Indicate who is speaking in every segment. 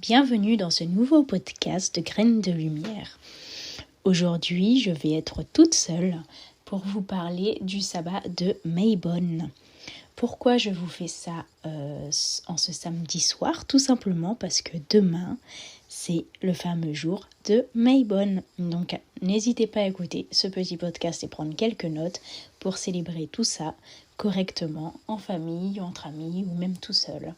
Speaker 1: Bienvenue dans ce nouveau podcast de Graines de Lumière. Aujourd'hui, je vais être toute seule pour vous parler du sabbat de Mabon. Pourquoi je vous fais ça en ce samedi soir? Tout simplement parce que demain, c'est le fameux jour de Mabon. Donc, n'hésitez pas à écouter ce petit podcast et prendre quelques notes pour célébrer tout ça correctement, en famille, entre amis ou même tout seul.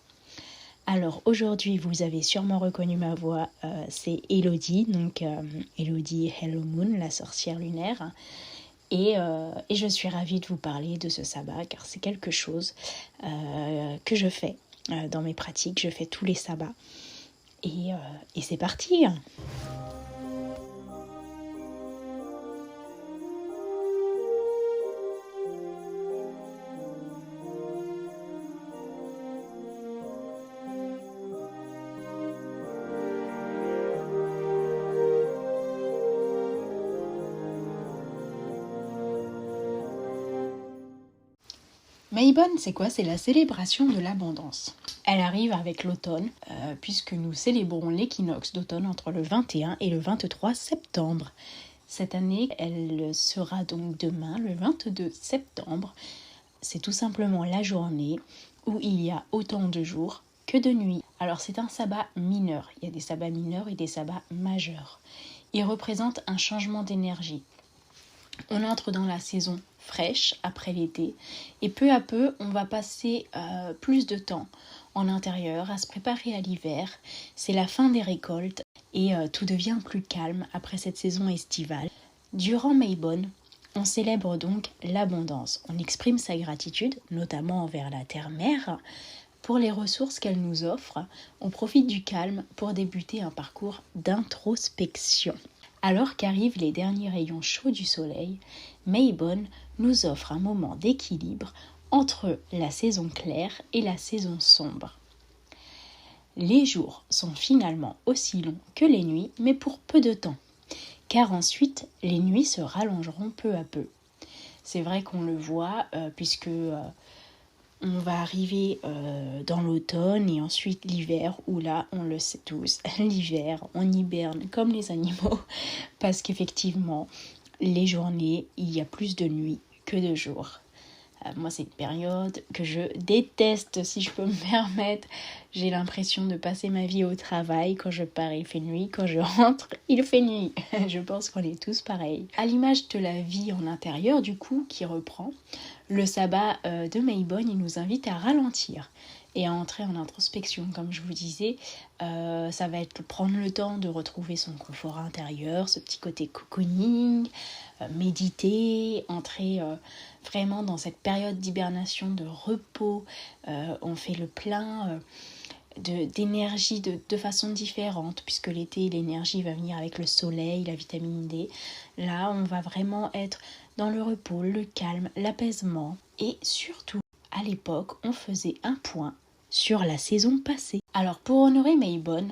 Speaker 1: Alors aujourd'hui, vous avez sûrement reconnu ma voix, c'est Elodie, donc Elodie Hello Moon, la sorcière lunaire. Et je suis ravie de vous parler de ce sabbat car c'est quelque chose que je fais dans mes pratiques. Je fais tous les sabbats. Et c'est parti! Mabon, c'est quoi? C'est la célébration de l'abondance. Elle arrive avec l'automne, puisque nous célébrons l'équinoxe d'automne entre le 21 et le 23 septembre. Cette année, elle sera donc demain, le 22 septembre. C'est tout simplement la journée où il y a autant de jours que de nuits. Alors c'est un sabbat mineur. Il y a des sabbats mineurs et des sabbats majeurs. Il représente un changement d'énergie. On entre dans la saison fraîche après l'été et peu à peu on va passer plus de temps en intérieur à se préparer à l'hiver. C'est la fin des récoltes et tout devient plus calme après cette saison estivale. Durant Mabon, on célèbre donc l'abondance. On exprime sa gratitude, notamment envers la terre-mère, pour les ressources qu'elle nous offre. On profite du calme pour débuter un parcours d'introspection. Alors qu'arrivent les derniers rayons chauds du soleil, Mabon nous offre un moment d'équilibre entre la saison claire et la saison sombre. Les jours sont finalement aussi longs que les nuits, mais pour peu de temps, car ensuite les nuits se rallongeront peu à peu. C'est vrai qu'on le voit puisque on va arriver dans l'automne et ensuite l'hiver, où là, on le sait tous, l'hiver, on hiberne comme les animaux, parce qu'effectivement, les journées, il y a plus de nuits que de jours. Moi, c'est une période que je déteste, si je peux me permettre. J'ai l'impression de passer ma vie au travail. Quand je pars, il fait nuit. Quand je rentre, il fait nuit. Je pense qu'on est tous pareils. À l'image de la vie en intérieur, du coup, qui reprend, le sabbat de Mabon, il nous invite à ralentir et à entrer en introspection. Comme je vous disais, ça va être prendre le temps de retrouver son confort intérieur, ce petit côté cocooning, méditer, entrer vraiment dans cette période d'hibernation, de repos. On fait le plein d'énergie de façon différente, puisque l'été, l'énergie va venir avec le soleil, la vitamine D. Là, on va vraiment être dans le repos, le calme, l'apaisement. Et surtout, à l'époque, on faisait un point sur la saison passée. Alors, pour honorer Mabon,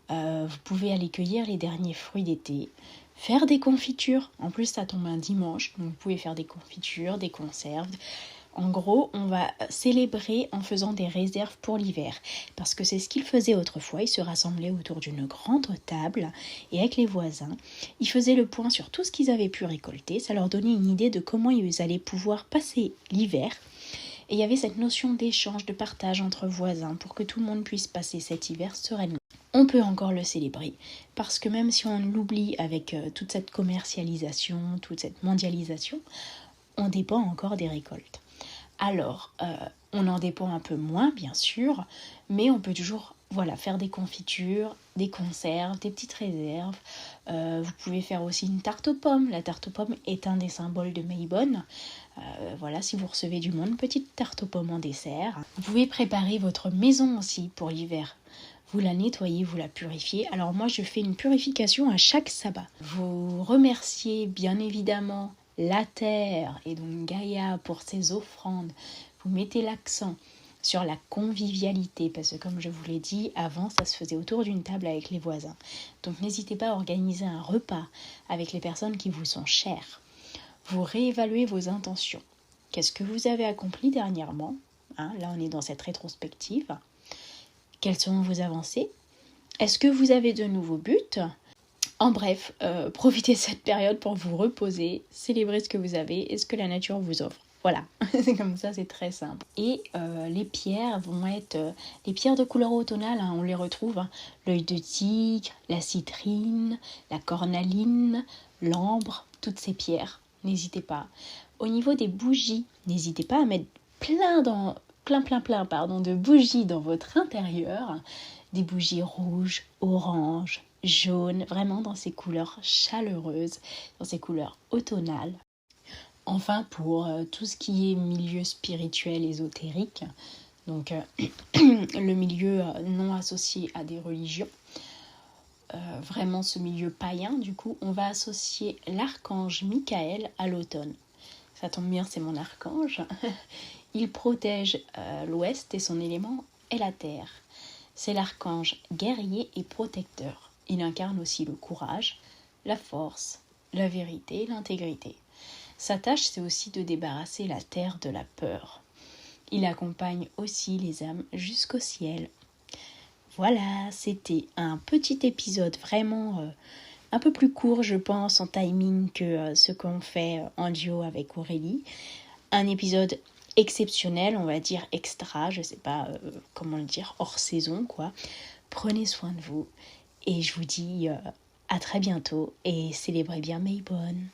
Speaker 1: vous pouvez aller cueillir les derniers fruits d'été, faire des confitures. En plus, ça tombe un dimanche, donc vous pouvez faire des confitures, des conserves. En gros, on va célébrer en faisant des réserves pour l'hiver. Parce que c'est ce qu'ils faisaient autrefois. Ils se rassemblaient autour d'une grande table et avec les voisins, ils faisaient le point sur tout ce qu'ils avaient pu récolter. Ça leur donnait une idée de comment ils allaient pouvoir passer l'hiver. Et il y avait cette notion d'échange, de partage entre voisins pour que tout le monde puisse passer cet hiver sereinement. On peut encore le célébrer parce que même si on l'oublie avec toute cette commercialisation, toute cette mondialisation, on dépend encore des récoltes. Alors, on en dépend un peu moins, bien sûr, mais on peut toujours faire des confitures, des conserves, des petites réserves. Vous pouvez faire aussi une tarte aux pommes. La tarte aux pommes est un des symboles de Mabon. Si vous recevez du monde, petite tarte aux pommes en dessert. Vous pouvez préparer votre maison aussi pour l'hiver. Vous la nettoyez, vous la purifiez. Alors moi, je fais une purification à chaque sabbat. Vous remerciez bien évidemment la terre et donc Gaïa pour ses offrandes. Vous mettez l'accent sur la convivialité parce que comme je vous l'ai dit, avant ça se faisait autour d'une table avec les voisins. Donc n'hésitez pas à organiser un repas avec les personnes qui vous sont chères. Vous réévaluez vos intentions. Qu'est-ce que vous avez accompli dernièrement? Là, on est dans cette rétrospective. Quelles sont vos avancées? Est-ce que vous avez de nouveaux buts ? En bref, profitez de cette période pour vous reposer, célébrer ce que vous avez et ce que la nature vous offre. Voilà, c'est comme ça, c'est très simple. Et les pierres vont être les pierres de couleur automnale, on les retrouve, l'œil de tigre, la citrine, la cornaline, l'ambre, toutes ces pierres, n'hésitez pas. Au niveau des bougies, n'hésitez pas à mettre plein de bougies dans votre intérieur, des bougies rouges, oranges, jaunes, vraiment dans ces couleurs chaleureuses, dans ces couleurs automnales. Enfin, pour tout ce qui est milieu spirituel, ésotérique, donc le milieu non associé à des religions, vraiment ce milieu païen, du coup, on va associer l'archange Michael à l'automne. Ça tombe bien, c'est mon archange. Il protège l'ouest et son élément est la terre. C'est l'archange guerrier et protecteur. Il incarne aussi le courage, la force, la vérité, l'intégrité. Sa tâche, c'est aussi de débarrasser la terre de la peur. Il accompagne aussi les âmes jusqu'au ciel. Voilà, c'était un petit épisode vraiment un peu plus court, je pense, en timing que ce qu'on fait en duo avec Aurélie. Un épisode exceptionnel, on va dire extra, je sais pas comment le dire, hors saison quoi. Prenez soin de vous et je vous dis à très bientôt et célébrez bien Maybonne.